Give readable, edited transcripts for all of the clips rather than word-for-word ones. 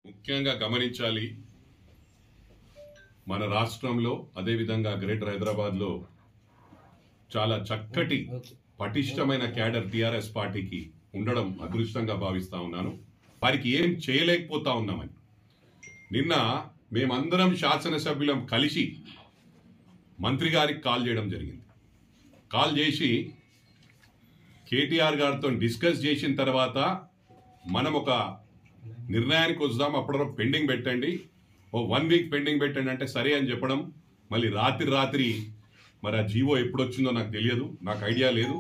ముఖ్యంగా గమనించాలి, మన రాష్ట్రంలో అదే విధంగా గ్రేటర్ హైదరాబాద్ లో చాలా చక్కటి పటిష్టమైన క్యాడర్ టిఆర్ఎస్ పార్టీకి ఉండడం అదృష్టంగా భావిస్తా ఉన్నాను. వారికి ఏం చేయలేకపోతా ఉన్నామని నిన్న మేమందరం శాసనసభ్యులం కలిసి మంత్రి గారికి కాల్ చేయడం జరిగింది. కాల్ చేసి కేటీఆర్ గారితో డిస్కస్ చేసిన తర్వాత మనం ఒక నిర్ణయానికి వద్దాం, అప్పటివరకు పెండింగ్ పెట్టండి, ఓ 1 వీక్ పెండింగ్ పెట్టండి అంటే సరే అని చెప్పడం. మళ్ళీ రాత్రి మరి ఆ జీవో ఎప్పుడు వచ్చిందో నాకు తెలియదు, నాకు ఐడియా లేదు.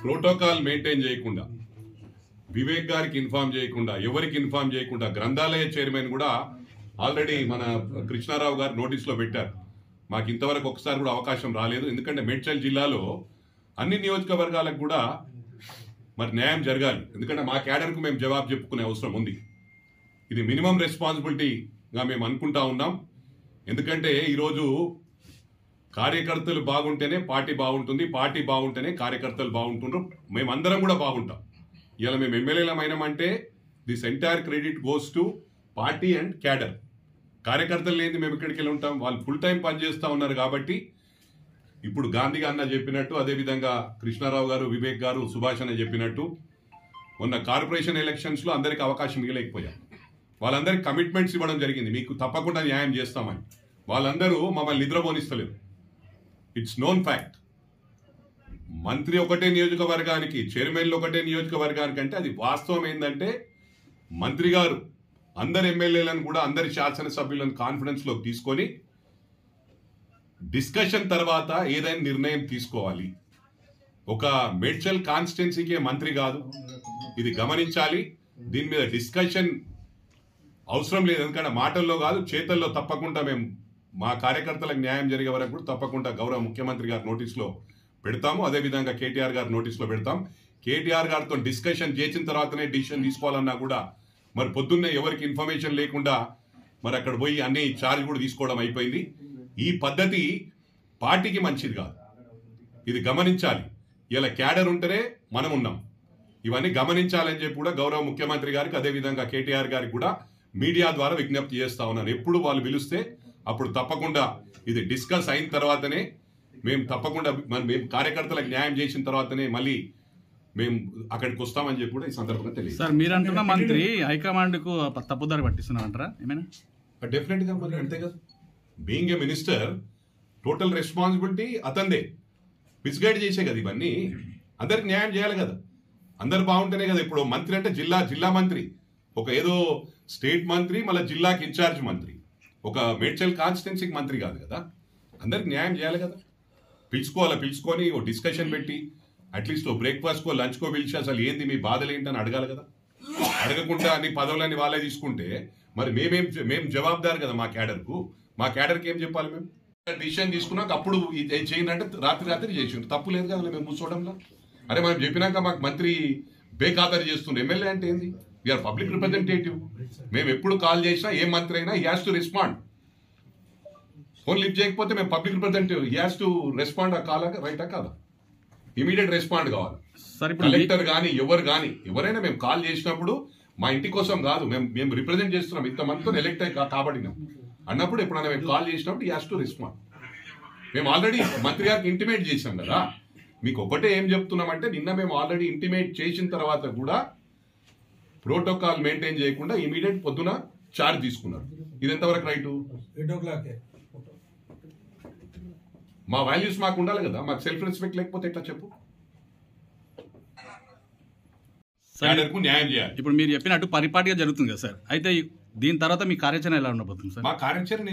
ప్రోటోకాల్ మెయింటైన్ చేయకుండా, వివేక్ గారికి ఇన్ఫార్మ్ చేయకుండా, ఎవరికి ఇన్ఫార్మ్ చేయకుండా గ్రంథాలయ చైర్మన్ కూడా ఆల్రెడీ మన కృష్ణారావు గారు నోటీసులో పెట్టారు. మాకు ఇంతవరకు ఒకసారి కూడా అవకాశం రాలేదు. ఎందుకంటే మేడ్చల్ జిల్లాలో అన్ని నియోజకవర్గాలకు కూడా మరి న్యాయం జరగాలి. ఎందుకంటే మా క్యాడర్కు మేము జవాబు చెప్పుకునే అవసరం ఉంది. ఇది మినిమం రెస్పాన్సిబిలిటీగా మేము అనుకుంటా ఉన్నాం. ఎందుకంటే ఈరోజు కార్యకర్తలు బాగుంటేనే పార్టీ బాగుంటుంది, పార్టీ బాగుంటేనే కార్యకర్తలు బాగుంటుండ్రు, మేమందరం కూడా బాగుంటాం. ఇలా మేము ఎమ్మెల్యేలం అయినామంటే this entire credit goes to party and cadre. కార్యకర్తలు లేని మేము ఎక్కడికి వెళ్ళి ఉంటాం? వాళ్ళు ఫుల్ టైం పనిచేస్తూ ఉన్నారు. కాబట్టి ఇప్పుడు గాంధీ అన్న చెప్పినట్టు, అదేవిధంగా కృష్ణారావు గారు, వివేక్ గారు, సుభాష్ అన్న చెప్పినట్టు మొన్న కార్పొరేషన్ ఎలక్షన్స్ లో అందరికి అవకాశం ఇవ్వలేకపోయాం. వాళ్ళందరికీ కమిట్మెంట్స్ ఇవ్వడం జరిగింది, మీకు తప్పకుండా న్యాయం చేస్తామని. వాళ్ళందరూ మమ్మల్ని నిద్రపోనిస్తలేరు. It's known fact. మంత్రి ఒకటే నియోజకవర్గానికి, చైర్మన్లు ఒకటే నియోజకవర్గానికి అంటే అది వాస్తవం. ఏంటంటే మంత్రి గారు అందరి ఎమ్మెల్యేలను కూడా, అందరి శాసనసభ్యులను కాన్ఫిడెన్స్ లోకి తీసుకొని డిస్కషన్ తర్వాత ఏదైనా నిర్ణయం తీసుకోవాలి. ఒక మేడ్చల్ కాన్స్టిట్యున్సీకే మంత్రి కాదు, ఇది గమనించాలి. దీని మీద డిస్కషన్ అవసరం లేదు. ఎందుకంటే మాటల్లో కాదు, చేతల్లో తప్పకుండా మేము మా కార్యకర్తలకు న్యాయం జరిగే వరకు కూడా తప్పకుండా గౌరవ ముఖ్యమంత్రి గారి నోటీసులో పెడతాము. అదేవిధంగా కేటీఆర్ గారి నోటీసులో పెడతాం. కేటీఆర్ గారితో డిస్కషన్ చేసిన తర్వాతనే డిసిషన్ తీసుకోవాలన్నా కూడా మరి పొద్దున్నే ఎవరికి ఇన్ఫర్మేషన్ లేకుండా మరి అక్కడ పోయి అన్ని ఛార్జ్ కూడా తీసుకోవడం అయిపోయింది. ఈ పద్ధతి పార్టీకి మంచిది కాదు, ఇది గమనించాలి. ఇలా క్యాడర్ ఉంటేనే మనం ఉన్నాం. ఇవన్నీ గమనించాలని చెప్పి కూడా గౌరవ ముఖ్యమంత్రి గారికి, అదేవిధంగా కేటీఆర్ గారికి కూడా మీడియా ద్వారా విజ్ఞప్తి చేస్తా ఉన్నాను. ఎప్పుడు వాళ్ళు పిలిస్తే అప్పుడు తప్పకుండా ఇది డిస్కస్ అయిన తర్వాతనే మేము తప్పకుండా మేము కార్యకర్తలకు న్యాయం చేసిన తర్వాతనే మళ్ళీ మేము అక్కడికి వస్తామని చెప్పి కూడా ఈ సందర్భంగా తెలియదు. సార్, మీరు అంటున్న మంత్రి హైకమాండ్ కు తప్పుదారి పట్టిస్తున్నారంటారా? ఏమైనా డెఫినెట్ గా మరి అంతే కదా. Being a minister total responsibility అతందే. మిస్గైడ్ చేసే కదా ఇవన్నీ. అందరికి న్యాయం చేయాలి కదా, అందరు బాగుంటేనే కదా. ఇప్పుడు మంత్రి అంటే జిల్లా మంత్రి, ఒక ఏదో స్టేట్ మంత్రి, మళ్ళీ జిల్లాకి ఇన్ఛార్జ్ మంత్రి, ఒక మేడ్చల్ కాన్స్టిట్యున్సీకి మంత్రి కాదు కదా. అందరికి న్యాయం చేయాలి కదా. పిలుచుకొని ఓ డిస్కషన్ పెట్టి అట్లీస్ట్ ఓ బ్రేక్ఫాస్ట్కో లంచ్కో పిలిచి అసలు ఏంది మీ బాధలు ఏంటని అడగాలి కదా. అడగకుండా అన్ని పదవులన్నీ వాళ్ళే తీసుకుంటే మరి మేము జవాబుదారు కదా మా క్యాడర్కి ఏం చెప్పాలి? మేము డిసిషన్ తీసుకున్నాక అప్పుడు చేయండి రాత్రి చేసి తప్పు లేదు కదా మేము కూర్చోవడంలో. అరే మనం చెప్పినాక మాకు మంత్రి బేఖాతరు చేస్తుండే. ఎమ్మెల్యే అంటే ఏంది? We're public representative. మేము ఎప్పుడు కాల్ చేసినా ఏ మంత్రి అయినా he has to respond. Phone lift చేయకపోతే మేము public representative, he has to respond. కాలా రైటా కాదా? ఇమీడియట్ రెస్పాండ్ కావాలి. కలెక్టర్ కానీ ఎవరైనా మేము కాల్ చేసినప్పుడు మా ఇంటి కోసం కాదు, మేము రిప్రజెంట్ చేస్తున్నాం, ఇంతమందితో ఎలక్ట్ అయ్యి కాబట్టినాం అన్నప్పుడు ఎప్పుడైనా మేము కాల్ చేసినప్పుడు హీ హాస్ టు రెస్పాండ్. మేము ఆల్రెడీ మంత్రి గారికి ఇంటిమేట్ చేశాం కదా. మీకు ఒకటే ఏం చెప్తున్నామంటే నిన్న మేము ఆల్రెడీ ఇంటిమేట్ చేసిన తర్వాత కూడా ప్రోటోకాల్ మెయింటైన్ చేయకుండా ఇమీడియట్ పొద్దున ఛార్జ్ తీసుకున్నారు. ఇది ఎంతవరకు రైటు? మా వాల్యూస్ మాకు ఉండాలి కదా, మాకు సెల్ఫ్ రెస్పెక్ట్ లేకపోతే ఎట్లా చెప్పు? న్యాయం చేయాలి. ఇప్పుడు మీరు చెప్పినట్టు పరిపాటిగా జరుగుతుంది కదా సార్, అయితే దీని తర్వాత మీ కార్యాచరణ ఎలా ఉండబోతుంది సార్? మా కార్యాచరణ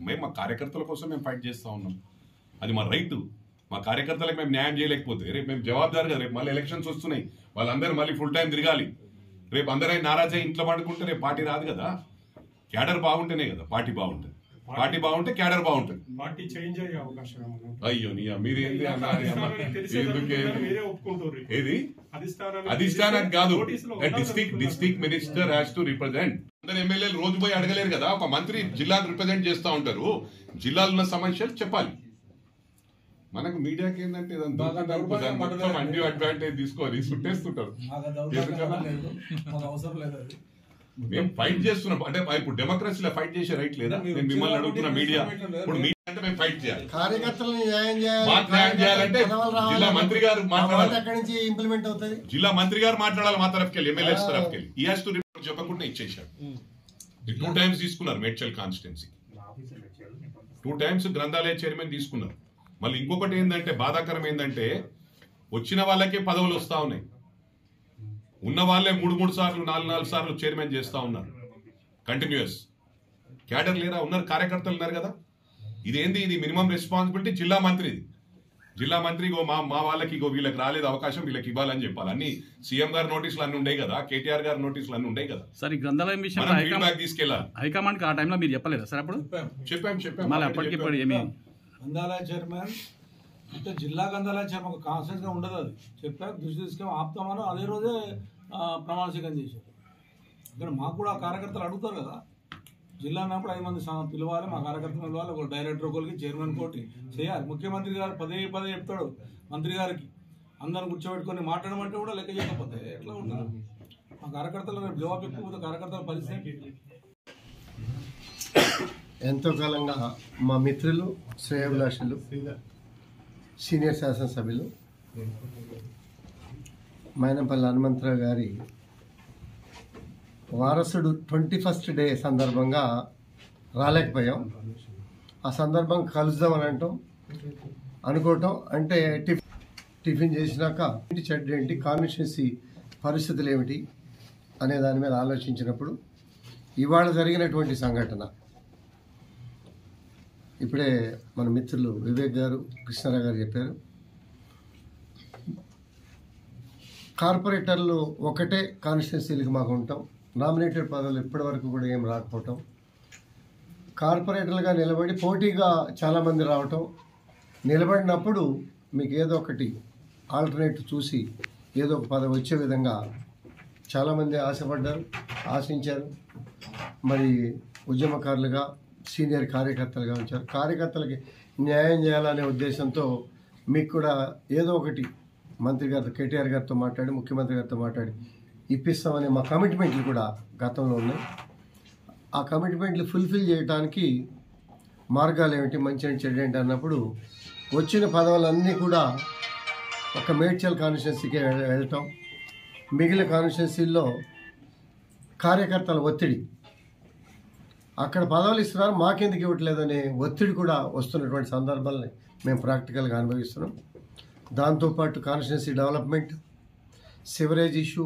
మేము మా కార్యకర్తల కోసం మేము ఫైట్ చేస్తా ఉన్నాం. అది మా రైట్. మా కార్యకర్తలకు మేము న్యాయం చేయలేకపోతే రేపు మేము జవాబుదారు కదా. రేపు మళ్ళీ ఎలక్షన్స్ వస్తున్నాయి, వాళ్ళందరూ మళ్ళీ ఫుల్ టైం తిరగాలి. రేపు అందరూ నారాజే ఇంట్లో పడుకుంటే రేపు పార్టీ రాదు కదా. క్యాడర్ బాగుంటేనే కదా పార్టీ బాగుంటుంది. పార్టీ బాగుంటే క్యాడర్ బాగుంటుంది. పార్టీ చేంజ్ అయ్యే అవకాశం అయ్యో మీరు ఏంది ఏది అధిష్టానానికి కాదు, district minister has to represent. అందరు ఎమ్మెల్యేలు రోజు పోయి అడగలేరు కదా. ఒక మంత్రి జిల్లాను రిప్రజెంట్ చేస్తూ ఉంటారు, జిల్లాలో ఉన్న సమస్యలు చెప్పాలి. మనకు మీడియాకి ఏంటంటే అడ్వాంటేజ్ తీసుకొని సుట్టేస్తుంటారు. మేము ఫైట్ చేస్తున్నాం అంటే ఇప్పుడు డెమోక్రసీలో ఫైట్ చేసే రైట్ లేదా? నేను మిమ్మల్ని అడుగుతున్నా, మీడియా ఇప్పుడు మీడియా అంటే మేము ఫైట్ చేయాలి, కార్యకర్తలను న్యాయం చేయాలంటే జిల్లా మంత్రి గారు మాట్లాడాలి, అక్కడి నుంచి ఇంప్లిమెంట్ అవుతుంది. జిల్లా మంత్రి గారు మాట్లాడాలి మా తరఫుకెళ్ళి, ఎమ్మెల్యేస్ తరఫుకెళ్ళి. ఈ హాస్ టు రిపోర్ట్ చెప్పకుండా ఇచ్చేసాడు. 2 times తీసుకున్నారు మేడ్చల్ కాన్స్టిట్యున్సీ, 2 times గ్రంథాలయ చైర్మన్ తీసుకున్నారు. మళ్ళీ ఇంకొకటి ఏంటంటే బాధాకరం ఏంటంటే వచ్చిన వాళ్ళకే పదవులు వస్తా ఉన్నాయి, ఉన్న వాళ్ళే 3 సార్లు 4 సార్లు చైర్మన్ చేస్తా ఉన్నారు కంటిన్యూస్. క్యాడర్ లేరా? ఉన్నారు, కార్యకర్తలు ఉన్నారు కదా. ఇదేంది? ఇది మినిమం రెస్పాన్సిబిలిటీ జిల్లా మంత్రిది. జిల్లా మంత్రి మా వాళ్ళకి వీళ్ళకి రాలేదు అవకాశం, వీళ్ళకి ఇవ్వాలని చెప్పాలి. అన్ని సీఎం గారి నోటీసులు అన్ని ఉండే కదా, కేటీఆర్ గారి నోటీసులు అన్ని ఉండే కదా. సార్ ఈ గ్రంథాలయం విషయం తీసుకెళ్ళాలి హైకమాండ్ ఆ టైంలో మీరు చెప్పలేదా సార్? అప్పుడు చెప్పాం మళ్ళీ అప్పటికి ఇప్పుడు ఏమి గ్రంథాలయ చైర్మన్ అంటే జిల్లా గ్రంథాలయ చైర్మన్ ఒక కాన్స్టెన్స్ గా ఉండదు. అది చెప్పారు, దృష్టి తీసుకొని ఆపుతామని అదే రోజే ప్రమాణ స్వీకారం చేశారు. ఇక్కడ మాకు కూడా కార్యకర్తలు అడుగుతారు కదా, జిల్లా అన్నప్పుడు 5 మంది పిలవాలి, మా కార్యకర్తలు పిలవాలి, ఒక డైరెక్టర్ ఒకరికి, చైర్మన్ కోటి చేయాలి. ముఖ్యమంత్రి గారు పదే చెప్తాడు మంత్రి గారికి, అందరిని కూర్చోబెట్టుకొని మాట్లాడమంటే కూడా లెక్క చేయకపోతే ఎట్లా ఉంటారు? మా కార్యకర్తలు రేపు జవాబు ఎక్కువ కార్యకర్తల పరిస్థితి. ఎంతో కాలంగా మా మిత్రులు, శ్రేయోభిలాషులు, సీనియర్ శాసనసభ్యులు మైనంపల్లి హనుమంతరావు గారి వారసుడు 21st డే సందర్భంగా రాలేకపోయాం. ఆ సందర్భం కలుద్దామని అనుకోవటం అంటే టిఫిన్ చేసినాక ఇంటి చెడ్డ ఏంటి, కాన్స్టిట్యున్సీ పరిస్థితులు ఏమిటి అనే దాని మీద ఆలోచించినప్పుడు ఇవాళ జరిగినటువంటి సంఘటన, ఇప్పుడే మన మిత్రులు వివేక్ గారు, కృష్ణారావు గారు చెప్పారు. కార్పొరేటర్లు ఒకటే కాన్స్టిట్యున్సీలకు మాకు ఉంటాం, నామినేటెడ్ పదవులు ఇప్పటి వరకు కూడా ఏం రాకపోవటం, కార్పొరేటర్లుగా నిలబడి పోటీగా చాలామంది రావటం, నిలబడినప్పుడు మీకు ఏదో ఒకటి ఆల్టర్నేటివ్ చూసి ఏదో ఒక పదవి వచ్చే విధంగా చాలామంది ఆశపడ్డారు, ఆశించారు. మరి ఉద్యమకారులుగా, సీనియర్ కార్యకర్తలుగా ఉంచారు. కార్యకర్తలకి న్యాయం చేయాలనే ఉద్దేశంతో మీకు కూడా ఏదో ఒకటి మంత్రి గారితో, కేటీఆర్ గారితో మాట్లాడి, ముఖ్యమంత్రి గారితో మాట్లాడి ఇప్పిస్తామనే మా కమిట్మెంట్లు కూడా గతంలో ఉన్నాయి. ఆ కమిట్మెంట్లు ఫుల్ఫిల్ చేయడానికి మార్గాలు ఏమిటి, మంచి ఏంటి, చెడు ఏంటి అన్నప్పుడు వచ్చిన పదవులన్నీ కూడా ఒక మేడ్చల్ కాన్స్టిట్యున్సీకి వెళ్ళటం, మిగిలిన కాన్స్టిట్యున్సీల్లో కార్యకర్తల ఒత్తిడి, అక్కడ పదవులు ఇస్తున్నారు మాకెందుకు ఇవ్వట్లేదనే ఒత్తిడి కూడా వస్తున్నటువంటి సందర్భాలని మేము ప్రాక్టికల్గా అనుభవిస్తున్నాం. దాంతోపాటు constituency development, sewerage issue,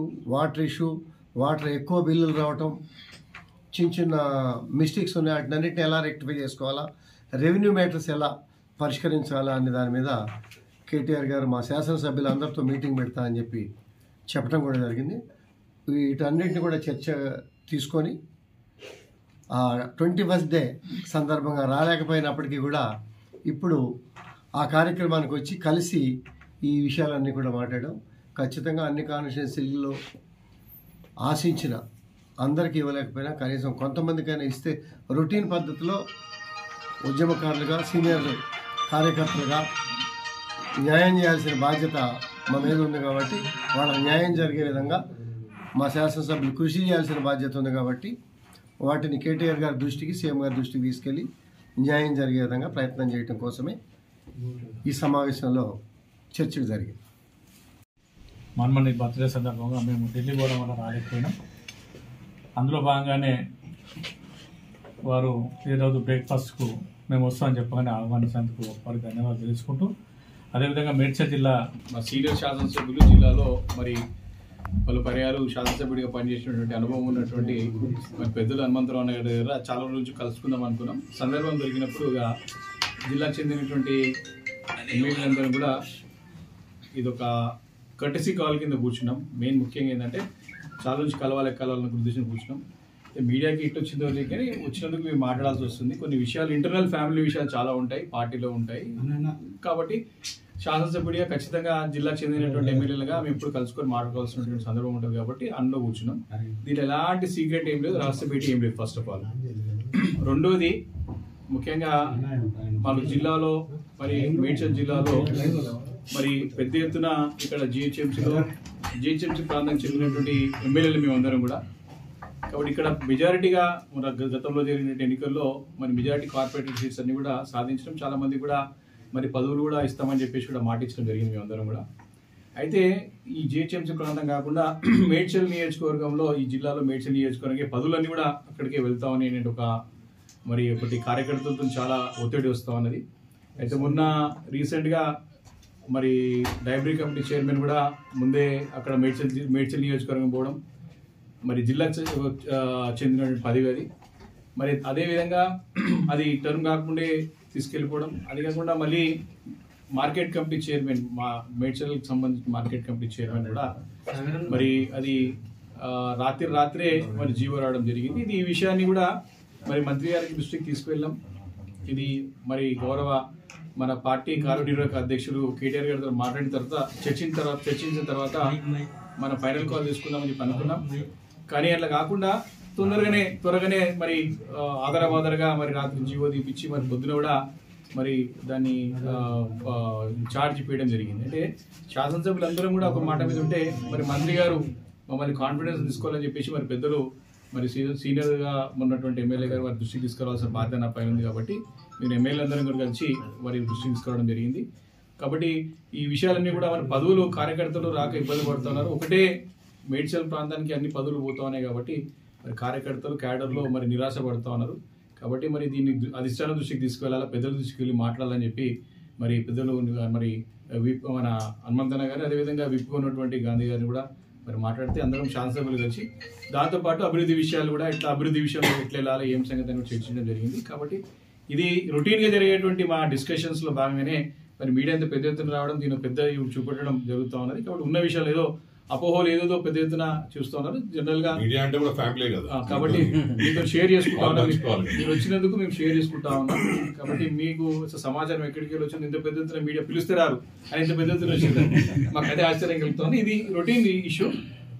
water ఎక్కువ బిల్లులు రావటం, చిన్న మిస్టేక్స్ ఉన్నాయి, వాటినన్నింటినీ ఎలా రెక్టిఫై చేసుకోవాలా, రెవెన్యూ మ్యాటర్స్ ఎలా పరిష్కరించాలా అనే దాని మీద కేటీఆర్ గారు మా శాసనసభ్యులు అందరితో మీటింగ్ పెడతా అని చెప్పి చెప్పడం కూడా జరిగింది. వీటన్నిటిని కూడా చర్చ తీసుకొని 21st డే సందర్భంగా రాలేకపోయినప్పటికీ కూడా ఇప్పుడు ఆ కార్యక్రమానికి వచ్చి కలిసి ఈ విషయాలన్నీ కూడా మాట్లాడడం. ఖచ్చితంగా అన్ని కాన్స్టిట్యున్సీల్లో ఆశించిన అందరికీ ఇవ్వలేకపోయినా కనీసం కొంతమందికైనా ఇస్తే రొటీన్ పద్ధతిలో ఉద్యమకారులుగా, సీనియర్ కార్యకర్తలుగా న్యాయం చేయాల్సిన బాధ్యత మా మీద ఉంది కాబట్టి, వాళ్ళ న్యాయం జరిగే విధంగా మా శాసనసభ్యులు కృషి చేయాల్సిన బాధ్యత ఉంది కాబట్టి వాటిని కేటీఆర్ గారి దృష్టికి, సీఎం గారి దృష్టికి తీసుకెళ్ళి న్యాయం జరిగే విధంగా ప్రయత్నం చేయడం కోసమే ఈ సమావేశంలో చర్చలు జరిగింది. మన్మని బర్త్డే సందర్భంగా మేము ఢిల్లీ పోవడం వల్ల రాలేకపోయినాం. అందులో భాగంగానే వారు ఈరోజు బ్రేక్ఫాస్ట్కు మేము వస్తామని చెప్పగానే ఆహ్వానించినందుకు వారికి ధన్యవాదాలు తెలుసుకుంటూ, అదేవిధంగా మేడ్చల్ జిల్లా మా సీనియర్ శాసనసభ్యులు, జిల్లాలో మరి పలు పర్యాలు శాసనసభ్యుడిగా పనిచేసినటువంటి అనుభవం ఉన్నటువంటి మరి పెద్దలు హనుమంతరావు గారి దగ్గర చాలా రోజుల నుంచి కలుసుకుందాం అనుకున్నాం. సందర్భం దొరికినప్పుడు ఇక జిల్లాకు చెందినటువంటి ఎమ్మెల్యేలందరూ కూడా ఇదొక కర్టసీ కాల్ కింద కూర్చున్నాం. మెయిన్ ముఖ్యంగా ఏంటంటే చాలా నుంచి కలవాలన్న ఉద్దేశం కూర్చున్నాం. మీడియాకి ఇటు వచ్చిందో లేదు కానీ వచ్చినందుకు మేము మాట్లాడాల్సి వస్తుంది. కొన్ని విషయాలు ఇంటర్నల్ ఫ్యామిలీ విషయాలు చాలా ఉంటాయి, పార్టీలో ఉంటాయి. కాబట్టి శాసనసభ్యుడిగా ఖచ్చితంగా జిల్లాకు చెందినటువంటి ఎమ్మెల్యేలుగా మేము ఇప్పుడు కలుసుకొని మాట్లాడుకోవాల్సినటువంటి సందర్భం ఉంటుంది కాబట్టి అందులో కూర్చున్నాం. దీంట్లో ఎలాంటి సీక్రెట్ ఏం లేదు, రహస్య భేటీ ఏం లేదు. ఫస్ట్ ఆఫ్ ఆల్ రెండోది ముఖ్యంగా మాకు జిల్లాలో మరి మేడ్చల్ జిల్లాలో మరి పెద్ద ఎత్తున ఇక్కడ జిహెచ్ఎంసీ ప్రాంతానికి చెందినటువంటి ఎమ్మెల్యేలు మేమందరం కూడా. కాబట్టి ఇక్కడ మెజారిటీగా మన గతంలో జరిగిన ఎన్నికల్లో మరి మెజారిటీ కార్పొరేటర్ సీట్స్ అన్ని కూడా సాధించడం, చాలా మంది కూడా మరి పదవులు కూడా ఇస్తామని చెప్పేసి కూడా మాట ఇచ్చడం జరిగింది మేమందరం కూడా. అయితే ఈ జిహెచ్ఎంసీ ప్రాంతం కాకుండా మేడ్చల్ నియోజకవర్గంలో, ఈ జిల్లాలో మేడ్చల్ నియోజకవర్గం పదవులన్నీ కూడా అక్కడికే వెళ్తామని నేను ఒకటి కార్యకర్తలతో చాలా ఒత్తిడి వస్తా ఉన్నది. అయితే మొన్న రీసెంట్గా మరి లైబ్రరీ కమిటీ చైర్మన్ కూడా ముందే అక్కడ మేడ్చల్ నియోజకవర్గం పోవడం, మరి జిల్లాకు చెందినటువంటి పదవి అది. మరి అదేవిధంగా అది టర్మ్ కాకుండా తీసుకెళ్ళిపోవడం, అది కాకుండా మళ్ళీ మార్కెట్ కమిటీ చైర్మన్, మా మేడ్చల్కి సంబంధించిన మార్కెట్ కమిటీ చైర్మన్ కూడా మరి అది రాత్రే మరి జీవో రావడం జరిగింది. ఇది ఈ విషయాన్ని కూడా మరి మంత్రి గారికి దృష్టికి తీసుకువెళ్ళాం. ఇది మరి గౌరవ మన పార్టీ కార్యనిర్వాహక అధ్యక్షులు కేటీఆర్ గారితో మాట్లాడిన తర్వాత చర్చించిన తర్వాత మన ఫైనల్ కాల్ తీసుకుందామని చెప్పి అనుకున్నాం. కానీ అట్లా కాకుండా త్వరగానే మరి ఆధారగా మరి రాత్రి జీవో తీపిచ్చి మరి పొద్దున కూడా మరి దాన్ని ఛార్జ్ చేయడం జరిగింది. అంటే శాసనసభ్యులందరం కూడా ఒక మాట మీద ఉంటే మరి మంత్రి గారు మమ్మల్ని కాన్ఫిడెన్స్ తీసుకోవాలని చెప్పేసి మరి పెద్దలు మరి సీనియర్గా ఉన్నటువంటి ఎమ్మెల్యే గారు వారి దృష్టికి తీసుకురావాల్సిన బాధ్యత నా పైన ఉంది. కాబట్టి మీరు ఎమ్మెల్యే అందరం కూడా కలిసి వారి దృష్టికి తీసుకురావడం జరిగింది. కాబట్టి ఈ విషయాలన్నీ కూడా మరి పదవులు కార్యకర్తలు రాక ఇబ్బంది పడుతున్నారు. ఒకటే మేడ్చల్ ప్రాంతానికి అన్ని పదవులు పోతా ఉన్నాయి కాబట్టి మరి కార్యకర్తలు క్యాడర్లో మరి నిరాశ పడుతూ ఉన్నారు. కాబట్టి మరి దీన్ని అధిష్టాన దృష్టికి తీసుకువెళ్ళాలా, పెద్దల దృష్టికి వెళ్ళి మాట్లాడాలని చెప్పి మరి పెద్దలు మరి మన హనుమంతన్న గారు, అదేవిధంగా విప్పు ఉన్నటువంటి గాంధీ గారిని కూడా మరి మాట్లాడితే అందరం శాసనసభ్యులు కలిసి దాంతోపాటు అభివృద్ధి విషయాలు కూడా ఎట్లా అభివృద్ధి విషయంలో ఎట్లా వెళ్ళాలి, ఏం సంగతి అని చర్చించడం జరిగింది. కాబట్టి ఇది రొటీన్గా జరిగేటువంటి మా డిస్కషన్స్లో భాగంగానే మరి మీడియా అంతా పెద్ద ఎత్తున రావడం, దీన్ని పెద్ద చూపెట్టడం జరుగుతూ ఉన్నది. కాబట్టి ఉన్న విషయాలు ఏదో అపోహలు ఏదో పెద్ద ఎత్తున చూస్తూ ఉన్నారు. జనరల్ గా మీడియా అంటే కూడా ఫ్యామిలీ కదా, కాబట్టి మీతో షేర్ చేసుకుంటా ఉన్నాం. మీరు వచ్చినందుకు మేము షేర్ చేసుకుంటా ఉన్నాం. కాబట్టి మీకు సమాచారం ఎక్కడికి వెళ్ళి వచ్చింది, ఇంత పెద్ద ఎత్తున మీడియా పిలిస్తే రారు అని ఇంత పెద్ద ఎత్తున వచ్చింది, మాకు అదే ఆశ్చర్యం కలుగుతుంది. ఇది రొటీన్ ఇష్యూ.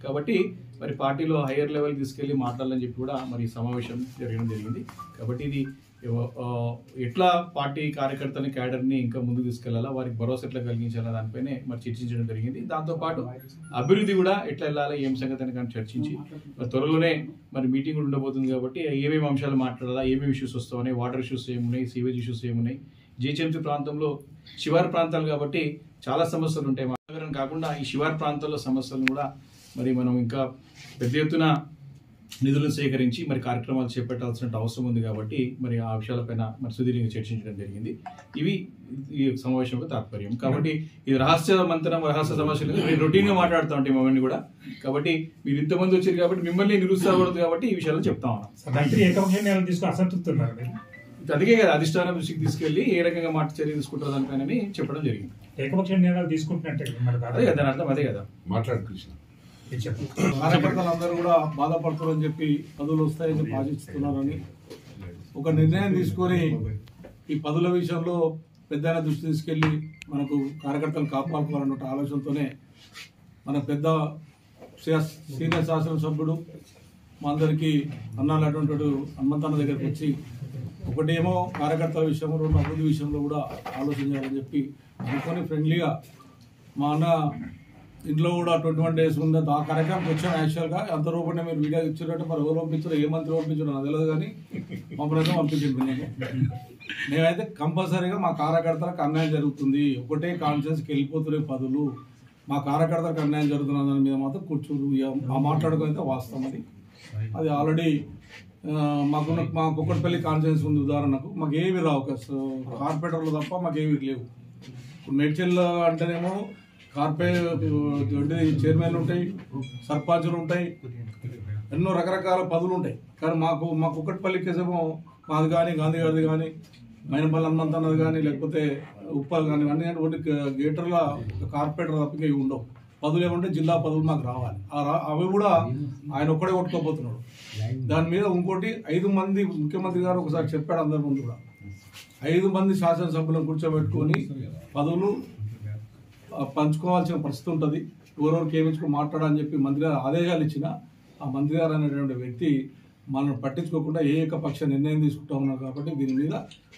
కాబట్టి మరి పార్టీలో హైయర్ లెవెల్ తీసుకెళ్లి మాట్లాడాలని చెప్పి కూడా మరి సమావేశం జరగడం జరిగింది. కాబట్టి ఇది ఎట్లా పార్టీ కార్యకర్తలని క్యాడర్ని ఇంకా ముందుకు తీసుకెళ్లాలా, వారికి భరోసా ఎట్లా కలిగించాలా దానిపైనే మరి చర్చించడం జరిగింది. దాంతోపాటు అభివృద్ధి కూడా ఎట్లా వెళ్ళాలా, ఏం సంగతి అని కానీ చర్చించి మరి త్వరలోనే మరి మీటింగ్ కూడా ఉండబోతుంది. కాబట్టి ఏమేమి అంశాలు మాట్లాడాలా, ఏమేమి ఇష్యూస్ వస్తాయి, వాటర్ ఇష్యూస్ ఏమున్నాయి, సీవేజ్ ఇష్యూస్ ఏమున్నాయి, జిహెచ్ఎంసీ ప్రాంతంలో శివారు ప్రాంతాలు కాబట్టి చాలా సమస్యలు ఉంటాయి. నగరం కాకుండా ఈ శివారు ప్రాంతాల్లో సమస్యలను కూడా మరి మనం ఇంకా పెద్ద ఎత్తున నిధులను సేకరించి మరి కార్యక్రమాలు చేపట్టాల్సిన అవసరం ఉంది. కాబట్టి మరి ఆ విషయాలపైన మరి సుదీర్ఘంగా చర్చించడం జరిగింది. ఇవి ఈ సమావేశం యొక్క తాత్పర్యం. కాబట్టి ఇది రహస్య సమస్యలు రొటీన్ గా మాట్లాడుతూ ఉంటాం అవన్నీ కూడా. కాబట్టి మీరు ఇంతమంది వచ్చారు కాబట్టి మిమ్మల్ని నిరుత్సాహపడదు కాబట్టి ఈ విషయాలు చెప్తా ఉన్నాం. అందుకే కదా అధిష్టానం దృష్టికి తీసుకెళ్లి ఏ రకంగా మాట చర్య తీసుకుంటారు దానిపైన చెప్పడం జరిగింది. అదే కదా అర్థం, అదే కదా మాట్లాడు కృష్ణ. కార్యకర్తలందరూ కూడా బాధపడుతున్నారని చెప్పి పదవులు వస్తాయని చెప్పి ఆశిస్తున్నారని ఒక నిర్ణయం తీసుకొని ఈ పదవుల విషయంలో పెద్ద దృష్టి తీసుకెళ్లి మనకు కార్యకర్తలు కాపాడుకోవాలన్న ఆలోచనతోనే మన పెద్ద సీనియర్ శాసనసభ్యుడు మా అందరికీ అన్నాలటువంటి హనుమంతన్న దగ్గరికి వచ్చి ఒకటేమో కార్యకర్తల విషయంలో, రెండు అభివృద్ధి విషయంలో కూడా ఆలోచించాలని చెప్పి అనుకొని ఫ్రెండ్లీగా మా అన్న ఇంట్లో కూడా 21 days ఉంది ఆ కార్యక్రమంకి వచ్చాను. యాక్చువల్గా అంత రూపంగా మీరు వీడియో ఇచ్చారంటే మరి ఎవరు పంపించారో, ఏ మంత్రి పంపించారో నాకు తెలియదు, కానీ మా ప్రజలు పంపించింది. మేమైతే కంపల్సరీగా మా కార్యకర్తలకు అన్యాయం జరుగుతుంది, ఒకటే కాన్ఫరెన్స్కి వెళ్ళిపోతున్నాయి పదులు, మా కార్యకర్తలకు అన్యాయం జరుగుతున్నదని మీద మాత్రం కూర్చోరు ఆ మాట్లాడుకుని వాస్తవం. అది ఆల్రెడీ మా కుక్కడపల్లి కాన్ఫరెన్స్ ఉంది ఉదాహరణకు, మాకు ఏమి రావు, కార్పొరేటర్లు తప్ప మాకేమి లేవు. మేడ్చల్ అంటేనేమో చైర్మన్లు ఉంటాయి, సర్పంచులు ఉంటాయి, ఎన్నో రకరకాల పదవులు ఉంటాయి. కానీ మా కుక్కట్పల్లి కేసేమో మాది కానీ, గాంధీ గారిది కానీ, మైనపల్లి హనుమంతన్నది కానీ, లేకపోతే ఉప్పల్ కానీ అన్ని గేటర్ల కార్పొరేటర్ తప్ప ఇవి ఉండవు. పదవులు ఏమంటే జిల్లా పదవులు మాకు రావాలి. అవి కూడా ఆయన ఒక్కడే కొట్టుకోబోతున్నాడు. దాని మీద ఇంకోటి 5 మంది ముఖ్యమంత్రి గారు ఒకసారి చెప్పాడు అందరి ముందు కూడా, 5 మంది శాసనసభ్యులను కూర్చోబెట్టుకొని పదవులు పంచుకోవాల్సిన పరిస్థితి ఉంటుంది. ఎవరెవరికి ఏమించుకో మాట్లాడని చెప్పి మంత్రి గారు ఆదేశాలు ఇచ్చిన ఆ మంత్రి గారు అనేటువంటి వ్యక్తి మనల్ని పట్టించుకోకుండా ఏకపక్ష నిర్ణయం తీసుకుంటా ఉన్నారు. కాబట్టి దీని మీద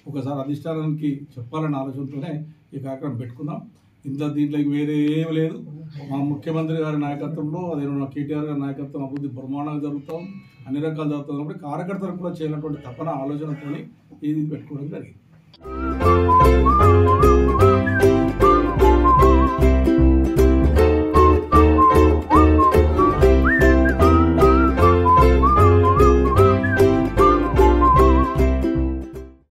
ఒకసారి అధిష్టానానికి చెప్పాలనే ఆలోచనతోనే ఈ కార్యక్రమం పెట్టుకున్నాం. దీంట్లోకి వేరే ఏమి లేదు. మా ముఖ్యమంత్రి గారి నాయకత్వంలో, అదే కేటీఆర్ గారి నాయకత్వం అభివృద్ధి బ్రహ్మాండంగా జరుగుతాం, అన్ని రకాలు జరుగుతాం. కాబట్టి కార్యకర్తలకు కూడా చేయాలన్నటువంటి తపన ఆలోచనతో ఇది పెట్టుకోవడం జరిగింది.